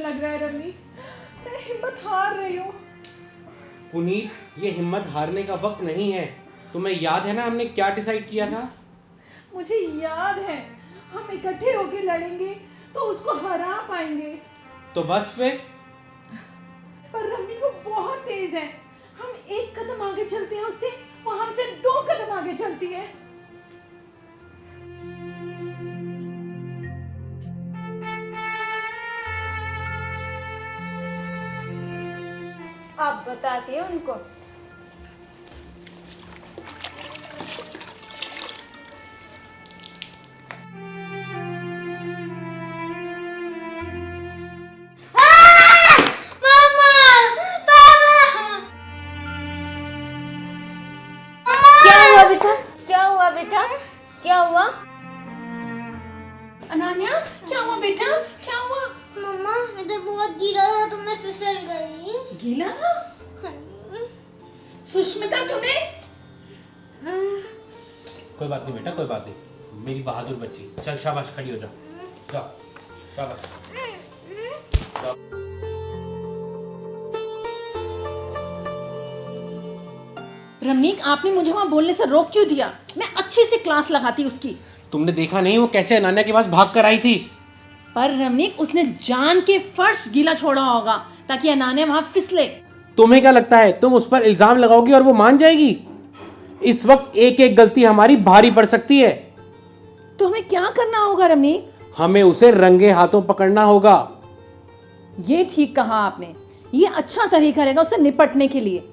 लग रहा है रवनीत, मैं हिम्मत हार रही हूँ। पुनीत, ये हिम्मत हारने का वक्त नहीं है। तुम्हें याद है ना हमने क्या डिसाइड किया था? मुझे याद है, हम इकट्ठे होकर लड़ेंगे तो उसको हरा पाएंगे। तो बस फिर। पर रवनी वो बहुत तेज है, हम एक कदम आगे चलते हैं उससे, वो हमसे 2 कदम आगे चलती है। आप बताते हैं उनको। क्या हुआ बेटा? क्या हुआ? अनान्या, क्या हुआ बेटा? क्या हुआ? मम्मा इधर बहुत गिरा था तो मैं फिसल गई। गीला था? सुष्मिता तूने? कोई बात नहीं बेटा, कोई बात नहीं। मेरी बहादुर बच्ची, चल शाबाश, खड़ी हो जा। जाओ, शाबाश। जाओ। रमनीक, आपने मुझे वहाँ बोलने से रोक क्यों दिया? मैं अच्छे से क्लास लगाती उसकी। तुमने देखा नहीं वो कैसे अनान्या के पास भाग कर आई थी? पर रमनीक, उसने जान के फर्श गीला छोड़ा होगा ताकि अनान्या वहाँ फिसले। तुम्हें क्या लगता है तुम उस पर इल्जाम लगाओगी और वो मान जाएगी? इस वक्त एक एक गलती हमारी भारी पड़ सकती है। तो हमें क्या करना होगा रमनीक? हमें उसे रंगे हाथों पकड़ना होगा। ये ठीक कहा आपने, ये अच्छा तरीका रहेगा उससे निपटने के लिए।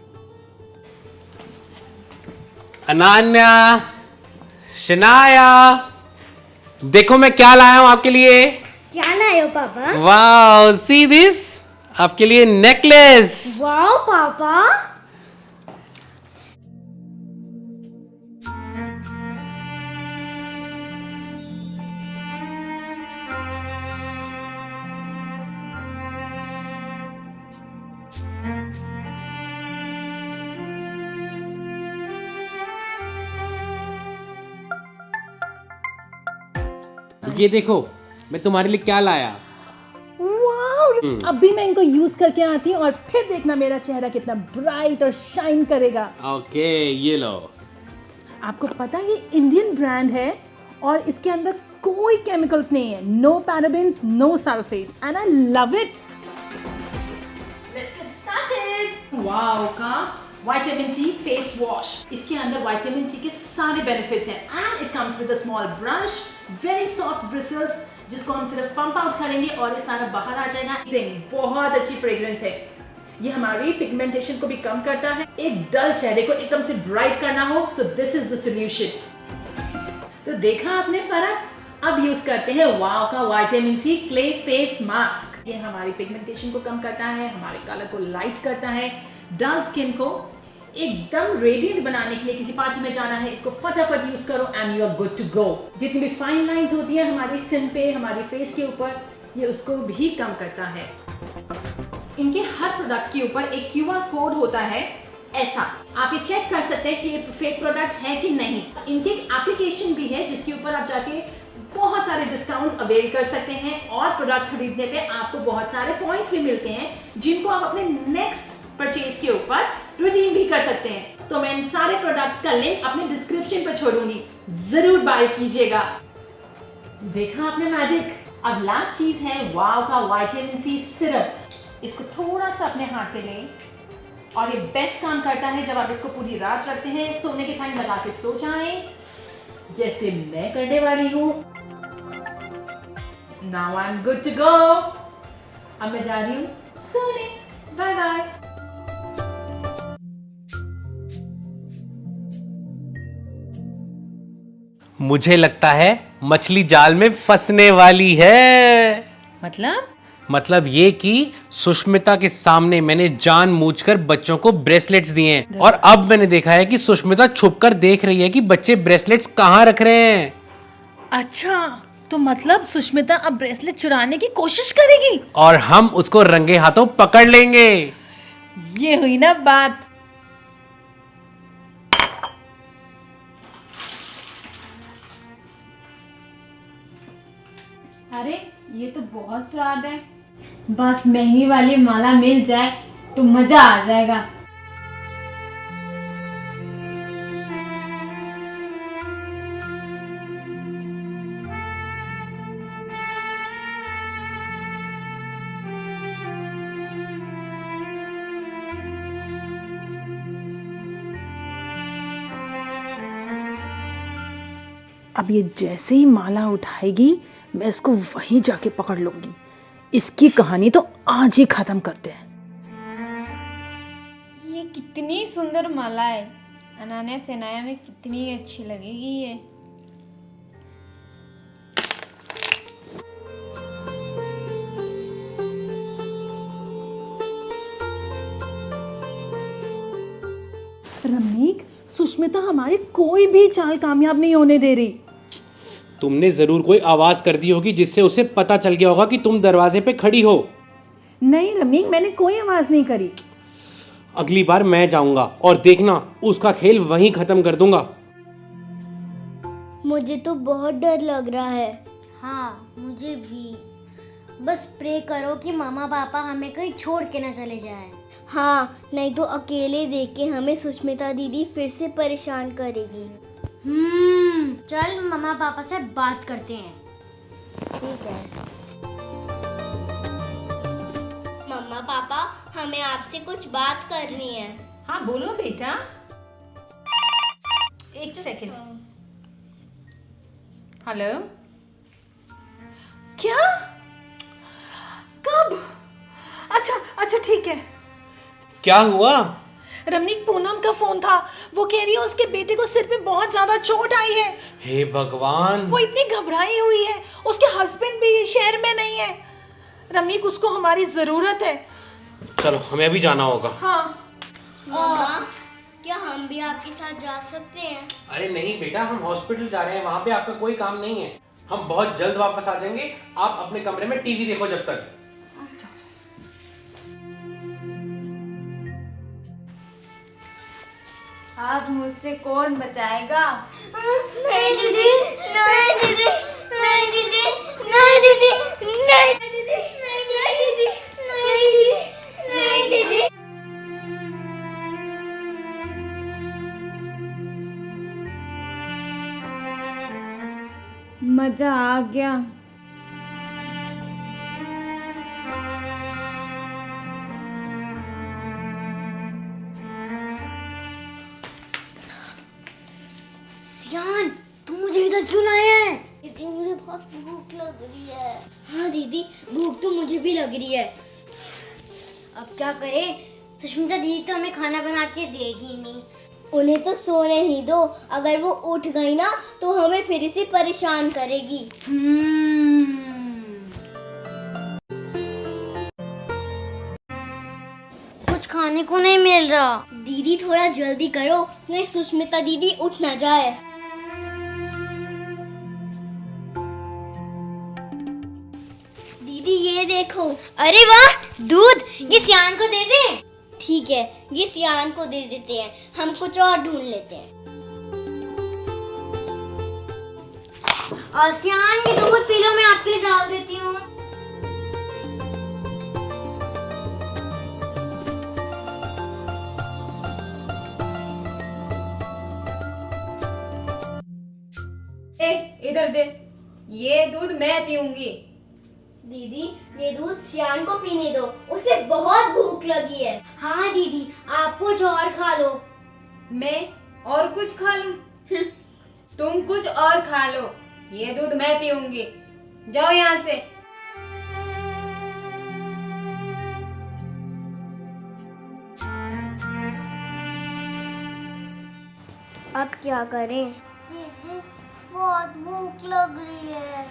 अनान्या, शनाया, देखो मैं क्या लाया हूं आपके लिए। क्या लाए हो पापा? वाओ, सी दिस, आपके लिए नेकलेस। वाओ पापा। ये देखो मैं तुम्हारे लिए क्या लाया। वाओ, अभी मैं इनको यूज करके आती हूँ और फिर देखना मेरा चेहरा कितना ब्राइट और शाइन करेगा। ओके, ये लो। आपको पता है ये इंडियन ब्रांड है और इसके अंदर कोई केमिकल्स नहीं है, no parabens, no sulphate, and I love it. Let's get started. Wow का विटामिन सी फेस वॉश, इसके अंदर विटामिन सी के सारे बेनिफिट्स हैं and it comes with a small brush, very soft bristles जिसको हम सिर्फ पंप आउट करेंगे और ये सारा बाहर आ जाएगा। बहुत अच्छी फ्रेग्रेंस है, ये हमारी पिगमेंटेशन को भी कम करता है। एक डल चेहरे को एकदम से ब्राइट करना हो, so this is the solution. तो देखा आपने फर्क? अब यूज करते हैं वाव का vitamin C clay face mask. ये हमारी पिगमेंटेशन को कम करता है, हमारे कलर को लाइट करता है, डल स्किन को एकदम रेडिएंट बनाने के लिए किसी पार्टी में जाना है, इसको फटाफट यूज करो and you are good to go. जितनी भी फाइन लाइंस होती है हमारी स्किन पे, हमारी फेस के ऊपर, ये उसको भी कम करता है। इनके हर प्रोडक्ट के ऊपर एक QR कोड होता है, ऐसा आप ये चेक कर सकते हैं कि ये फेक प्रोडक्ट है कि नहीं। इनकी एक एप्लीकेशन भी है जिसके ऊपर आप जाके बहुत सारे डिस्काउंट्स अवेल कर सकते हैं और प्रोडक्ट खरीदने पे आपको बहुत सारे पॉइंट्स भी मिलते हैं जिनको आप अपने नेक्स्ट परचेज के ऊपर रिडीम भी कर सकते हैं। तो मैं इन सारे प्रोडक्ट्स का लिंक अपने डिस्क्रिप्शन पर छोड़ूंगी, जरूर बाय कीजिएगा। देखा आपने मैजिक? अब लास्ट चीज है वाव का विटामिन सी सिरप। इसको थोड़ा सा अपने हाथ पे लें और ये बेस्ट काम करता है जब आप इसको पूरी रात रखते हैं, सोने के टाइम लगा के सो जाएं, जैसे मैं करने वाली हूँ। Now I am good to go. अब मैं जा रही हूँ सोने। Bye bye. मुझे लगता है मछली जाल में फंसने वाली है। मतलब ये कि सुष्मिता के सामने मैंने जानबूझकर बच्चों को ब्रेसलेट्स दिए हैं और अब मैंने देखा है कि सुष्मिता छुपकर देख रही है कि बच्चे ब्रेसलेट्स कहाँ रख रहे हैं। अच्छा, तो मतलब सुष्मिता अब ब्रेसलेट चुराने की कोशिश करेगी और हम उसको रंगे हाथों पकड़ लेंगे। ये हुई ना बात। अरे ये तो बहुत स्वाद है। बस महंगी वाली माला मिल जाए तो मजा आ जाएगा। अब ये जैसे ही माला उठाएगी मैं इसको वहीं जाके पकड़ लूंगी। इसकी कहानी तो आज ही खत्म करते हैं। ये कितनी सुंदर माला है। अनान्या सेनाया में कितनी अच्छी लगेगी ये। रमनीक, सुष्मिता हमारी कोई भी चाल कामयाब नहीं होने दे रही। तुमने जरूर कोई आवाज कर दी होगी जिससे उसे पता चल गया होगा कि तुम दरवाजे पे खड़ी हो। नहीं रमनीक, मैंने कोई आवाज नहीं करी। अगली बार मैं जाऊंगा और देखना उसका खेल वहीं खत्म कर दूंगा। मुझे तो बहुत डर लग रहा है। हाँ मुझे भी। बस प्रे करो कि मामा पापा हमें कहीं छोड़ के ना चले जाएं। हाँ, नहीं तो अकेले देख के हमें सुष्मिता दीदी फिर से परेशान करेगी। चल मामा पापा से बात करते हैं। ठीक है। मम्मा पापा, हमें आपसे कुछ बात करनी है। हाँ बोलो बेटा। एक सेकंड। हेलो। क्या? कब? अच्छा ठीक है। क्या हुआ? रमनीक, पूनम का फोन था। वो कह रही है उसके बेटे को सिर पे बहुत ज्यादा चोट आई है। हे भगवान। वो इतनी घबराई हुई है। उसके हस्बैंड भी शहर में नहीं है। रमनीक, उसको हमारी जरूरत है। चलो हमें अभी जाना होगा। हाँ। मामा, क्या हम भी आपके साथ जा सकते हैं? अरे नहीं बेटा, हम हॉस्पिटल जा रहे हैं, वहां पे आपका कोई काम नहीं है। हम बहुत जल्द वापस आ जाएंगे। आप अपने कमरे में टीवी देखो जब तक। आज मुझसे कौन बचाएगा? नहीं दीदी, नहीं दीदी, नहीं दीदी, नहीं दीदी, नहीं दीदी, नहीं दीदी, नहीं दीदी, नहीं दीदी। मजा आ गया। यान, तुम मुझे इधर क्यों लाया है? दीदी, मुझे बहुत भूख लग रही है। हाँ दीदी, भूख तो मुझे भी लग रही है। अब क्या करें? सुष्मिता दीदी तो हमें खाना बना के देगी नहीं। उन्हें तो सोने ही दो। अगर वो उठ गई ना तो हमें फिर से परेशान करेगी। कुछ खाने को नहीं मिल रहा। दीदी थोड़ा जल्दी करो, नहीं सुष्मिता दीदी उठ ना जाए। दीदी ये देखो। अरे वाह, दूध। ये सियान को दे दे। ठीक है, ये सियान को दे देते हैं। हम कुछ और ढूंढ लेते हैं। और सियान, ये दूध पी लो, मैं आपके लिए डाल देती हूँ। इधर दे। ये दूध मैं पीऊंगी। दीदी, ये दूध सियान को पीने दो, उसे बहुत भूख लगी है। हाँ दीदी, आप कुछ और खा लो। मैं और कुछ खा लूं? तुम कुछ और खा लो। ये दूध मैं पीऊंगी। जाओ यहाँ से। अब क्या करें? बहुत भूख लग रही है।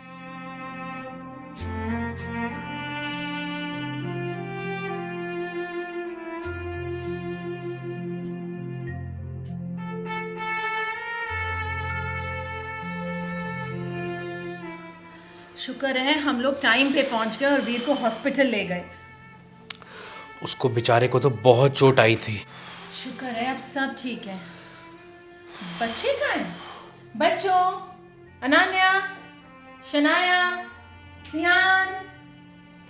शुक्र है हम लोग टाइम पे पहुंच गए और वीर को हॉस्पिटल ले गए। उसको बेचारे को तो बहुत चोट आई थी। शुक्र है अब सब ठीक है। बच्चे कहाँ हैं? बच्चों, अनान्या, शनाया, सियान,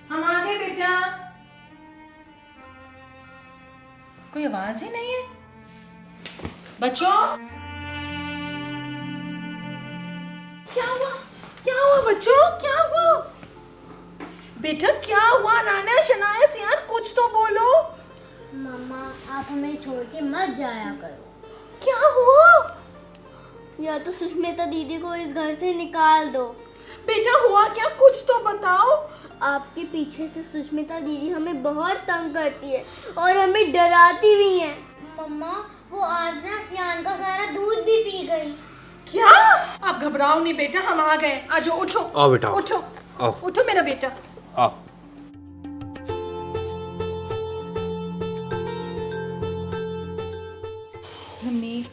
हम आ गए बेटा। कोई आवाज ही नहीं है। बच्चों, क्या हुआ? क्या हुआ बच्चों? क्या हुआ? बेटा क्या हुआ? नाना शनाया सियान कुछ तो बोलो। मम्मा आप हमें छोड़ के मत जाया करो। क्या हुआ? या तो सुष्मिता दीदी को इस घर से निकाल दो। बेटा हुआ क्या? कुछ तो बताओ। आपके पीछे से सुष्मिता दीदी हमें बहुत तंग करती है और हमें डराती भी है। मम्मा वो आज ना सियान का सारा दूध भी पी गई। क्या? आप घबराओ नहीं बेटा, हम आ गए। आजो, उठो। आओ बेटा, उठो। आओ। उठो मेरा बेटा। आओ। मम्मी,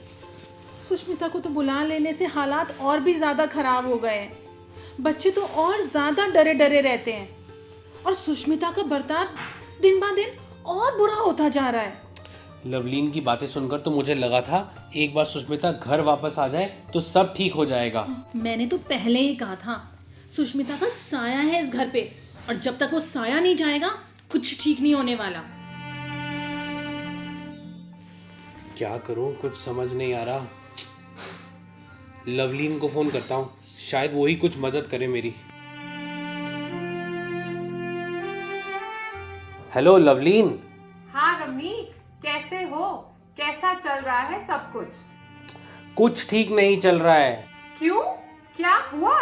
सुष्मिता को तो बुला लेने से हालात और भी ज्यादा खराब हो गए हैं। बच्चे तो और ज्यादा डरे डरे रहते हैं और सुष्मिता का बर्ताव दिन ब दिन और बुरा होता जा रहा है। लवलीन की बातें सुनकर तो मुझे लगा था एक बार सुष्मिता घर वापस आ जाए तो सब ठीक हो जाएगा। मैंने तो पहले ही कहा था, सुष्मिता का साया है इस घर पे, और जब तक वो साया नहीं जाएगा कुछ ठीक नहीं होने वाला। क्या करूं, कुछ समझ नहीं आ रहा। लवलीन को फोन करता हूं, शायद वो ही कुछ मदद करे मेरी। हेलो लवलीन। हाँ रमनी, कैसे हो? कैसा चल रहा है सब कुछ? कुछ ठीक नहीं चल रहा है। क्यों? क्या हुआ?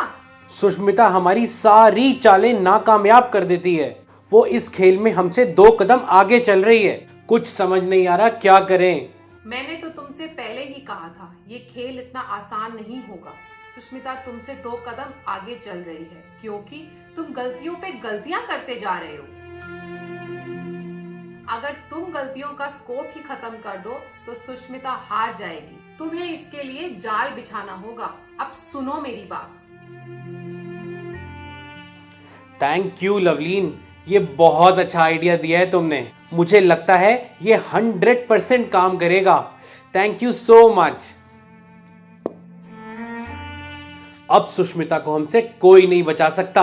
सुष्मिता हमारी सारी चालें नाकामयाब कर देती है। वो इस खेल में हमसे 2 कदम आगे चल रही है। कुछ समझ नहीं आ रहा क्या करें। मैंने तो तुमसे पहले ही कहा था ये खेल इतना आसान नहीं होगा। सुष्मिता तुमसे 2 कदम आगे चल रही है क्योंकि तुम गलतियों पे गलतियां करते जा रहे हो। अगर तुम गलतियों का स्कोप ही खत्म कर दो तो सुष्मिता हार जाएगी। तुम्हें इसके लिए जाल बिछाना होगा। अब सुनो मेरी बात। थैंक यू लवलीन, ये बहुत अच्छा आइडिया दिया है तुमने। मुझे लगता है ये 100% काम करेगा। Thank you so much. अब सुष्मिता को हमसे कोई नहीं बचा सकता।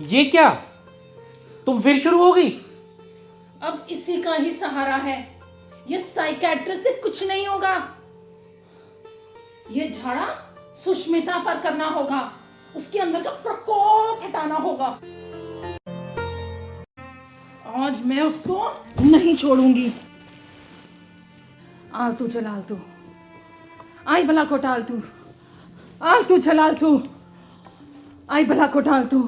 ये क्या, तुम फिर शुरू हो गई? अब इसी का ही सहारा है। ये साइकेट्रिस्ट से कुछ नहीं होगा। ये झाड़ा सुष्मिता पर करना होगा। उसके अंदर का प्रकोप हटाना होगा। आज मैं उसको नहीं छोड़ूंगी। आलतू जलालतू, आई भला को टालतू, आलतू जलालतू, आई भला को टालतू।